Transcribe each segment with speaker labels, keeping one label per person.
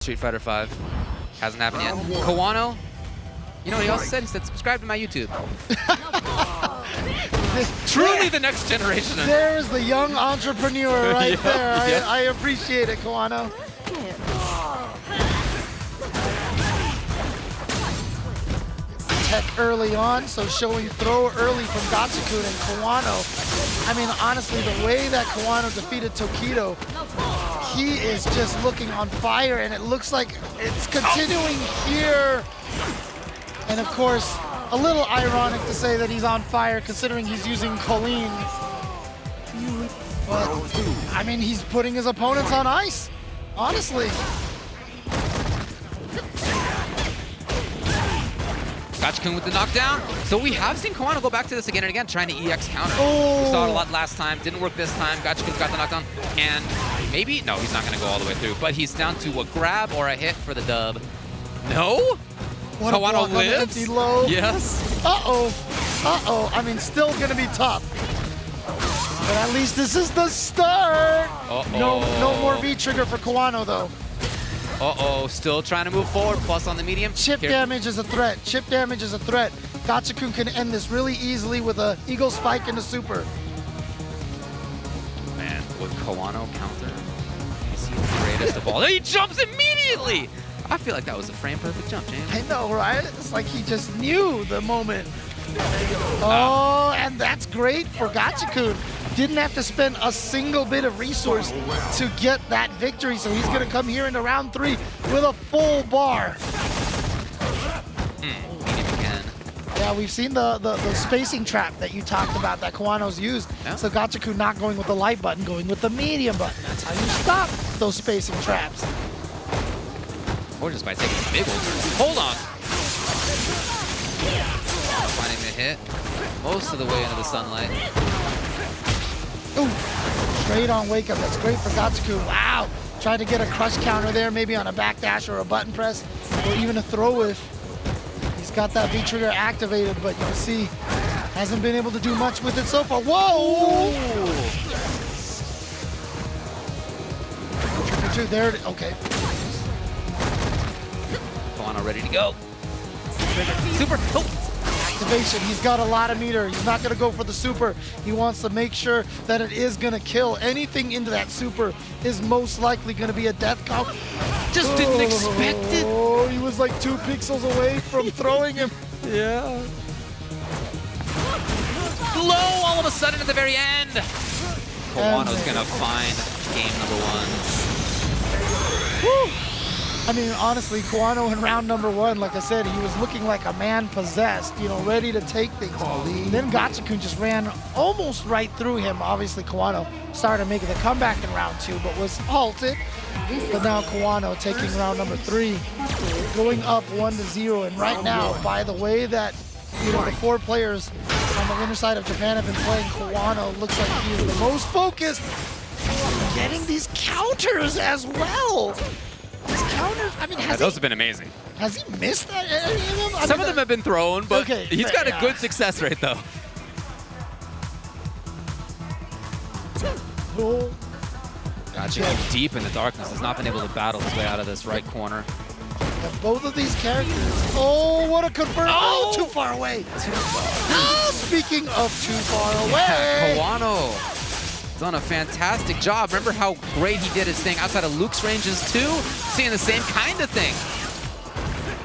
Speaker 1: Street Fighter V. Hasn't happened yet. Kawano, you know what he also said? He said, subscribe to my YouTube. Truly the next generation.
Speaker 2: There's the young entrepreneur right
Speaker 1: Yep,
Speaker 2: there.
Speaker 1: yep.
Speaker 2: I appreciate it, Kawano. Tech early on, so showing throw early from Gachikun and Kawano. I mean, honestly, the way that Kawano defeated Tokido, he is just looking on fire, and it looks like it's continuing here. And of course, a little ironic to say that he's on fire considering he's using Kolin. But, I mean, he's putting his opponents on ice, honestly.
Speaker 1: Gachikun with the knockdown. So we have seen Kawano go back to this again and again, trying to EX counter.
Speaker 2: Oh.
Speaker 1: We saw it a lot last time, didn't work this time. Gachikun's got the knockdown, and maybe, no, he's not gonna go all the way through, but he's down to a grab or a hit for the dub. No?
Speaker 2: What
Speaker 1: Kawano lives?
Speaker 2: Empty low.
Speaker 1: Yes.
Speaker 2: Uh-oh. Uh-oh. I mean, still gonna be tough. But at least this is the start. No more V-trigger for Kawano, though.
Speaker 1: Uh-oh, still trying to move forward, plus on the medium.
Speaker 2: Chip damage is a threat. Chip damage is a threat. Gachikun can end this really easily with a Eagle Spike and a super.
Speaker 1: Man, would Kawano counter? Is he the greatest of all? He jumps immediately! I feel like that was a frame-perfect jump, James.
Speaker 2: I know, right? It's like he just knew the moment. Oh, and that's great for Gachikun. Didn't have to spend a single bit of resource to get that victory, so he's gonna come here into round 3 with a full bar.
Speaker 1: Medium again.
Speaker 2: Yeah, we've seen the spacing trap that you talked about that Kawano's used.
Speaker 1: Yeah.
Speaker 2: So Gachikun not going with the light button, going with the medium button. That's how you stop those spacing traps.
Speaker 1: Or just by taking a big old turn. Hold on. Finding the hit. Most of the way into the sunlight.
Speaker 2: Ooh, straight on wake up. That's great for Gachikun. Wow. Tried to get a crush counter there, maybe on a backdash or a button press, or even a throw whiff. He's got that V-trigger activated, but you can see hasn't been able to do much with it so far. Whoa! Trigger 2, there it is. Okay.
Speaker 1: Kawano ready to go. Super. Oh.
Speaker 2: Activation. He's got a lot of meter. He's not going to go for the super. He wants to make sure that it is going to kill. Anything into that super is most likely going to be a death count.
Speaker 1: Just didn't expect it.
Speaker 2: Oh, he was like 2 pixels away from throwing him.
Speaker 1: Yeah. Low all of a sudden at the very end. Kawano's going to find game number 1.
Speaker 2: Woo. I mean, honestly, Kawano in round number 1, like I said, he was looking like a man possessed, you know, ready to take things. Then Gachikun just ran almost right through him. Obviously, Kawano started making the comeback in round 2, but was halted. But now Kawano taking round number 3, going up 1-0. And right now, by the way that, you know, the 4 players on the winner side of Japan have been playing, Kawano looks like he is the most focused, getting these counters as well. His counters, I mean,
Speaker 1: Those have been amazing.
Speaker 2: Has he missed that, any of them?
Speaker 1: Some of them have been thrown, but
Speaker 2: okay,
Speaker 1: he's got a good success rate, though.
Speaker 2: Oh.
Speaker 1: Gachikun deep in the darkness, has not been able to battle his way out of this right corner.
Speaker 2: Yeah, both of these characters. Oh, what a confirm. Oh, too far away. Oh, speaking of too far away.
Speaker 1: Yeah, Kawano done a fantastic job. Remember how great he did his thing outside of Luke's ranges too? Seeing the same kind of thing.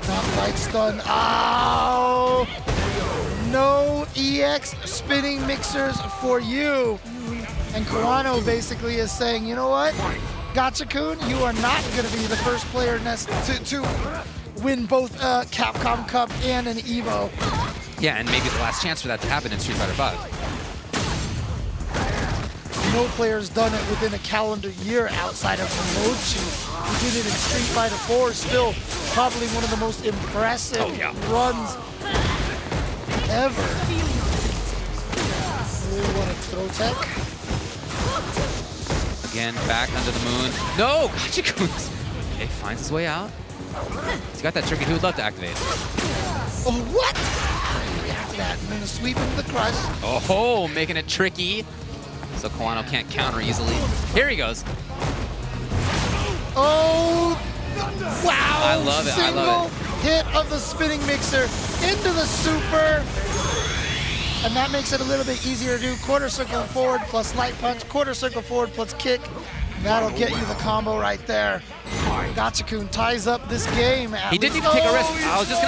Speaker 2: Not light stun. Oh! No EX spinning mixers for you. And Kawano basically is saying, you know what? Gachikun, you are not going to be the first player to win both Capcom Cup and an EVO.
Speaker 1: Yeah, and maybe the last chance for that to happen in Street Fighter V.
Speaker 2: No player's done it within a calendar year outside of Mochi. He did it in Street Fighter 4, still probably one of the most impressive runs ever. Oh, what a throw tech.
Speaker 1: Again, back under the moon. No! Gachikun okay, finds his way out. He's got that trigger he would love to activate.
Speaker 2: Oh, what? After that, and then a sweep into the crush.
Speaker 1: Oh, making it tricky. So Kawano can't counter easily. Here he goes.
Speaker 2: Oh, Wow!
Speaker 1: I love it, I love
Speaker 2: Single hit of the spinning mixer into the super. And that makes it a little bit easier to do. Quarter circle forward plus light punch, quarter circle forward plus kick. That'll get you the combo right there. Gachikun ties up this game.
Speaker 1: He did need to take a risk. I was just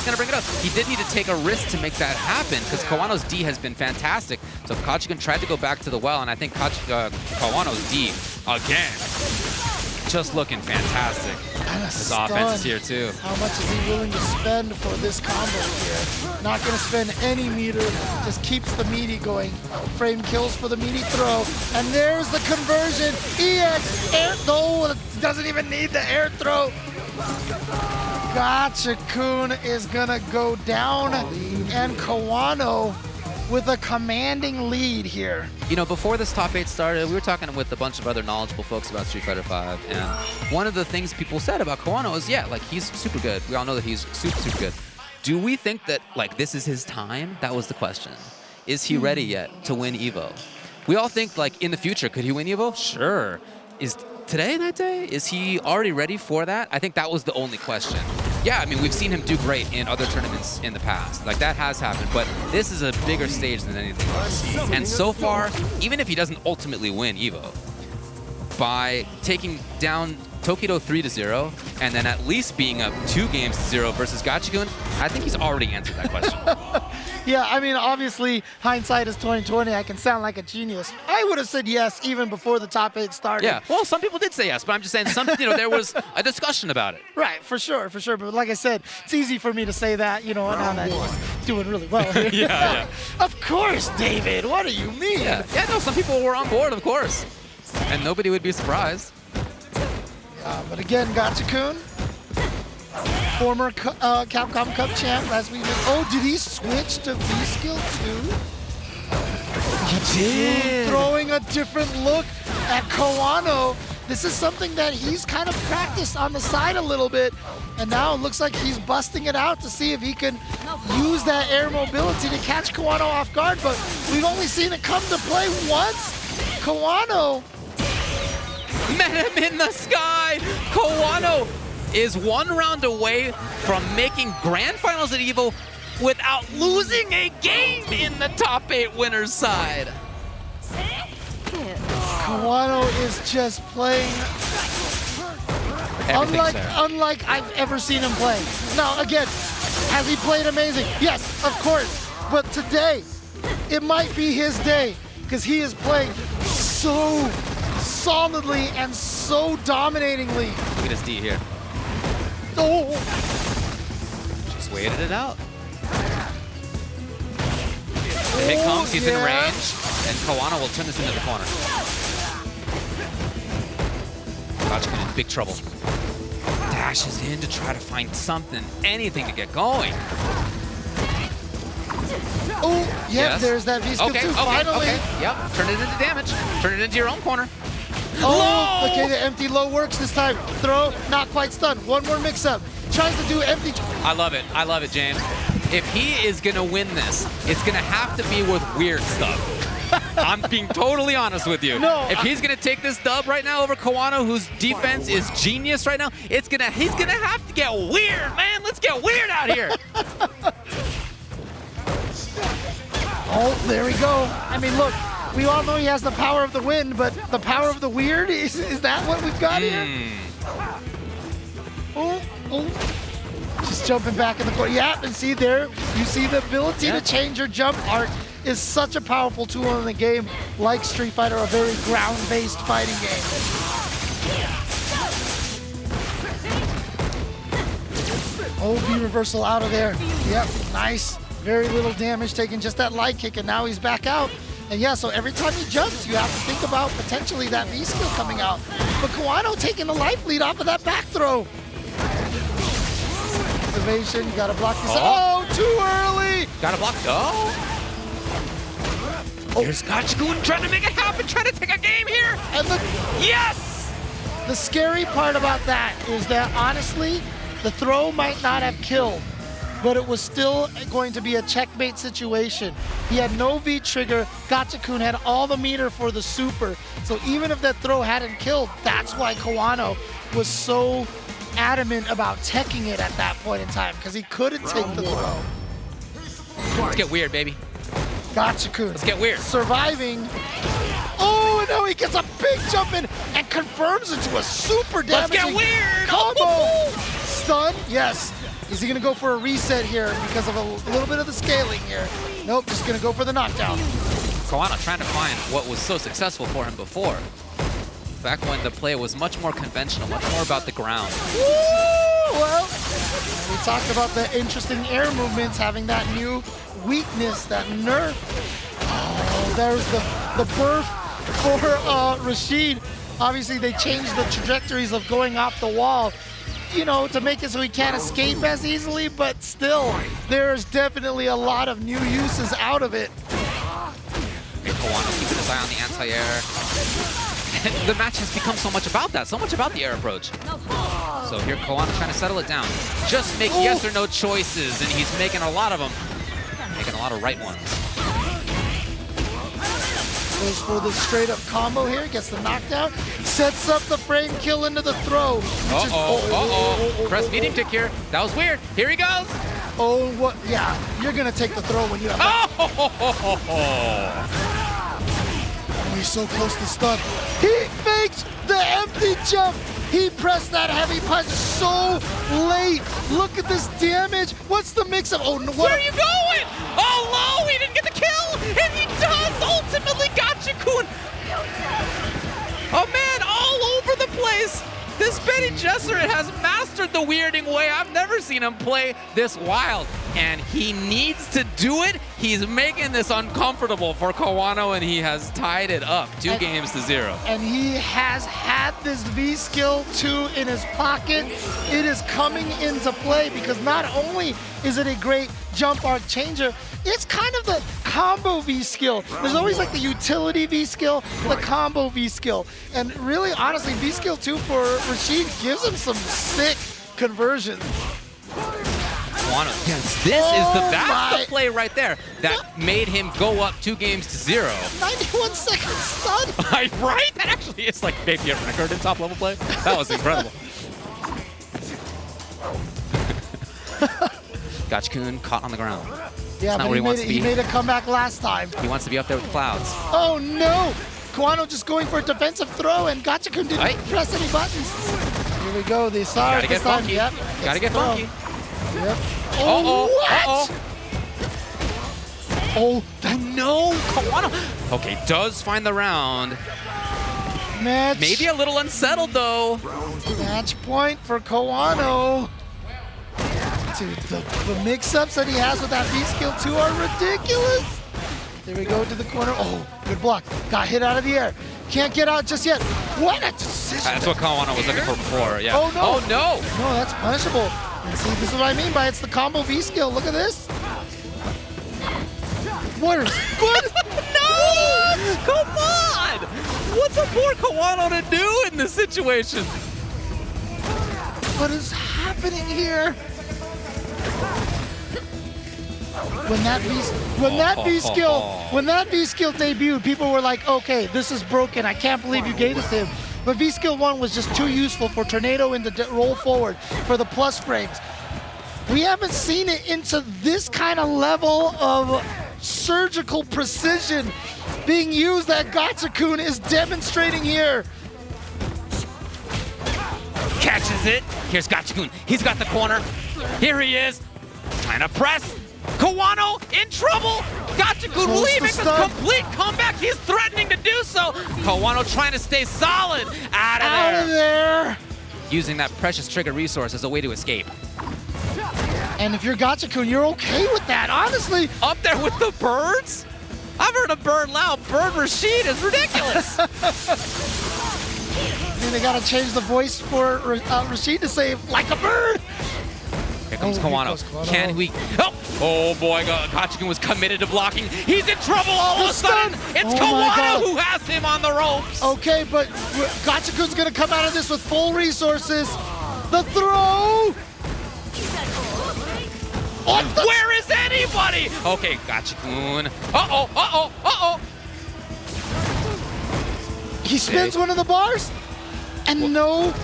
Speaker 1: gonna bring it up. He did need to take a risk to make that happen because Kawano's D has been fantastic. So Gachikun tried to go back to the well, and I think Kawano's D, again, just looking fantastic. His offense is here too.
Speaker 2: How much is he willing to spend for this combo here? Not gonna spend any meter, just keeps the meaty going. Frame kills for the meaty throw, and there's the conversion. EX, air, no, doesn't even need the air throw. Gachikun is gonna go down, and Kawano with a commanding lead here.
Speaker 1: You know, before this top 8 started, we were talking with a bunch of other knowledgeable folks about Street Fighter V, and one of the things people said about Kawano is, yeah, like, he's super good. We all know that he's super, super good. Do we think that, like, this is his time? That was the question. Is he ready yet to win EVO? We all think, like, in the future, could he win EVO? Sure. Is today that day? Is he already ready for that? I think that was the only question. Yeah, I mean, we've seen him do great in other tournaments in the past. Like, that has happened, but this is a bigger stage than anything else. And so far, even if he doesn't ultimately win EVO, by taking down Tokido 3-0, and then at least being up 2-0 versus Gachikun, I think he's already answered that question.
Speaker 2: Yeah, I mean, obviously, hindsight is 20/20. I can sound like a genius. I would have said yes even before the top 8 started.
Speaker 1: Yeah, well, some people did say yes, but I'm just saying, there was a discussion about it.
Speaker 2: Right, for sure, for sure. But like I said, it's easy for me to say that, you know, now that he's doing really well here.
Speaker 1: Yeah.
Speaker 2: Of course, David. What do you mean?
Speaker 1: Yeah, no, some people were on board, of course. And nobody would be surprised.
Speaker 2: But again, Gachikun, former Capcom Cup champ, as we did. Oh, did he switch to V-Skill too?
Speaker 1: He did.
Speaker 2: Throwing a different look at Kawano. This is something that he's kind of practiced on the side a little bit, and now it looks like he's busting it out to see if he can use that air mobility to catch Kawano off guard, but we've only seen it come to play once. Kawano
Speaker 1: met him in the sky. Kawano is one round away from making grand finals at EVO without losing a game in the top 8 winners side.
Speaker 2: Kawano is just playing unlike I've ever seen him play. Now, again, has he played amazing? Yes, of course. But today, it might be his day because he is playing so solidly and so dominatingly.
Speaker 1: Look at his D here.
Speaker 2: Oh!
Speaker 1: Just waited it out. The hit comes, he's in range, and Kawano will turn this into the corner. Gachikun in big trouble. Dashes in to try to find something, anything to get going.
Speaker 2: Oh, yeah, yes. There's that V-Skill too, finally.
Speaker 1: Okay, yep, turn it into damage. Turn it into your own corner.
Speaker 2: Oh, okay, the empty low works this time. Throw, not quite stunned. One more mix-up. Tries to do empty.
Speaker 1: I love it, James. If he is gonna win this, it's gonna have to be with weird stuff. I'm being totally honest with you.
Speaker 2: No,
Speaker 1: if he's gonna take this dub right now over Kawano, whose defense is genius right now, he's gonna have to get weird, man. Let's get weird out here.
Speaker 2: Oh, there we go. I mean, look, we all know he has the power of the wind, but the power of the weird, is that what we've got here? Oh. Just jumping back in the corner. Yeah, and see there, you see the ability to change your jump arc is such a powerful tool in the game, like Street Fighter, a very ground-based fighting game. Oh, V reversal out of there. Yep, nice. Very little damage, taking just that light kick, and now he's back out. And yeah, so every time he jumps, you have to think about potentially that V-Skill coming out. But Kawano taking the life lead off of that back throw. Evasion, you gotta block this. Oh, too early!
Speaker 1: Gotta block. There's Gachikun trying to make it happen, trying to take a game here.
Speaker 2: And
Speaker 1: yes!
Speaker 2: The scary part about that is that, honestly, the throw might not have killed, but it was still going to be a checkmate situation. He had no V-trigger. Gachikun had all the meter for the super. So even if that throw hadn't killed, that's why Kawano was so adamant about teching it at that point in time because he couldn't take the throw.
Speaker 1: Let's get weird, baby.
Speaker 2: Gachikun.
Speaker 1: Let's get weird.
Speaker 2: Surviving. Oh, no, he gets a big jump in and confirms into a super damaging
Speaker 1: Let's get weird.
Speaker 2: combo. Stun, yes. Is he gonna go for a reset here because of a little bit of the scaling here? Nope, just gonna go for the knockdown.
Speaker 1: Kawano trying to find what was so successful for him before. Back when the play was much more conventional, much more about the ground.
Speaker 2: Woo! Well, we talked about the interesting air movements, having that new weakness, that nerf. Oh, there's the birth for Rashid. Obviously, they changed the trajectories of going off the wall, you know, to make it so he can't escape as easily, but still, there's definitely a lot of new uses out of it.
Speaker 1: Okay, Kawano keeping his eye on the anti-air. And the match has become so much about that, so much about the air approach. So here Kawano trying to settle it down. Just make yes or no choices, and he's making a lot of them. Making a lot of right ones.
Speaker 2: Goes for the straight up combo here, gets the knockdown, sets up the frame kill into the throw.
Speaker 1: Press medium tick here. That was weird. Here he goes.
Speaker 2: Oh, what? Yeah, you're gonna take the throw when you have that. Oh, he's so close to stun. He faked the empty jump. He pressed that heavy punch so late. Look at this damage. What's the mix of? Oh, no, what?
Speaker 1: Where are you going? Oh, low. He didn't get the kill. And he does ultimately. Gachikun. Oh, man, all over the place. This Benny Gesserit has mastered the weirding way. I've never seen him play this wild, and he needs to do it. He's making this uncomfortable for Kawano, and he has tied it up 2-0.
Speaker 2: And he has had this V skill 2 in his pocket. It is coming into play because not only is it a great jump arc changer, it's kind of the combo V skill. There's always like the utility V skill, the combo V skill. And really, honestly, V skill 2 for Rashid gives him some sick conversions.
Speaker 1: Kawano, yes, that's the play right there that made him go up 2-0.
Speaker 2: 91 seconds stun.
Speaker 1: Right? That actually is like maybe a record in top level play. That was incredible. Gachikun caught on the ground.
Speaker 2: Yeah, but he made a comeback last time.
Speaker 1: He wants to be up there with the clouds.
Speaker 2: Oh no! Kawano just going for a defensive throw, and Gachikun didn't press any buttons. Here we go. They saw it this time. Yep.
Speaker 1: Gotta get funky.
Speaker 2: Yep.
Speaker 1: What? Oh no! Kawano. Okay, does find the round.
Speaker 2: Match.
Speaker 1: Maybe a little unsettled though.
Speaker 2: Match point for Kawano. Dude, the mix-ups that he has with that V-Skill 2 are ridiculous. There we go to the corner. Oh, good block. Got hit out of the air. Can't get out just yet. What a decision.
Speaker 1: That's what Kawano was looking for before, yeah.
Speaker 2: Oh, no.
Speaker 1: Oh, no.
Speaker 2: No, that's punishable. And see, this is what I mean by it's the combo V-Skill. Look at this. What?
Speaker 1: No! Come on! What's a poor Kawano to do in this situation?
Speaker 2: What is happening here? When that V skill debuted, people were like, okay, this is broken. I can't believe you gave this to him. But V skill 1 was just too useful for Tornado in the roll forward for the plus frames. We haven't seen it into this kind of level of surgical precision being used that Gachikun is demonstrating here.
Speaker 1: Catches it. Here's Gachikun. He's got the corner. Here he is. Trying to press. Kawano in trouble. Gachikun will he make this complete comeback? He's threatening to do so. Kawano trying to stay solid. Out of
Speaker 2: there.
Speaker 1: Using that precious trigger resource as a way to escape.
Speaker 2: And if you're Gachikun, you're okay with that, honestly.
Speaker 1: Up there with the birds? I've heard a bird loud. Bird Rashid is ridiculous.
Speaker 2: I mean, they gotta change the voice for Rashid to say, like a bird.
Speaker 1: Here comes Kawano. Can we? Oh boy, Gachikun was committed to blocking. He's in trouble all of a sudden. It's Kawano who has him on the ropes.
Speaker 2: Okay, but Gachikun's gonna come out of this with full resources. The throw.
Speaker 1: Where is anybody? Okay, Gachikun. Uh-oh.
Speaker 2: He spins one of the bars, and no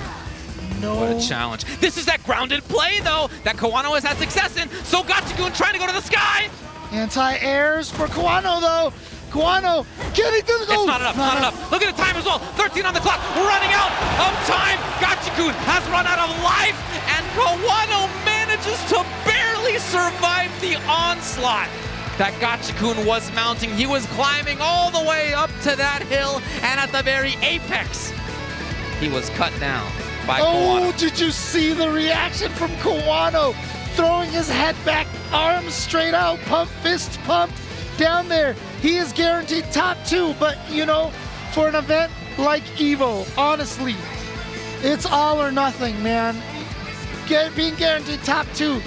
Speaker 2: no.
Speaker 1: What a challenge. This is that grounded play, though, that Kawano has had success in. So Gachikun trying to go to the sky.
Speaker 2: Anti-airs for Kawano, though. Kawano getting to the goal.
Speaker 1: It's not enough. Look at the time as well. 13 on the clock. We're running out of time. Gachikun has run out of life, and Kawano manages to barely survive the onslaught that Gachikun was mounting. He was climbing all the way up to that hill, and at the very apex, he was cut down by Kawano.
Speaker 2: Oh, did you see the reaction from Kawano? Throwing his head back, arms straight out, pump, fist pumped down there. He is guaranteed top 2, but you know, for an event like EVO, honestly, it's all or nothing, man. Being guaranteed top 2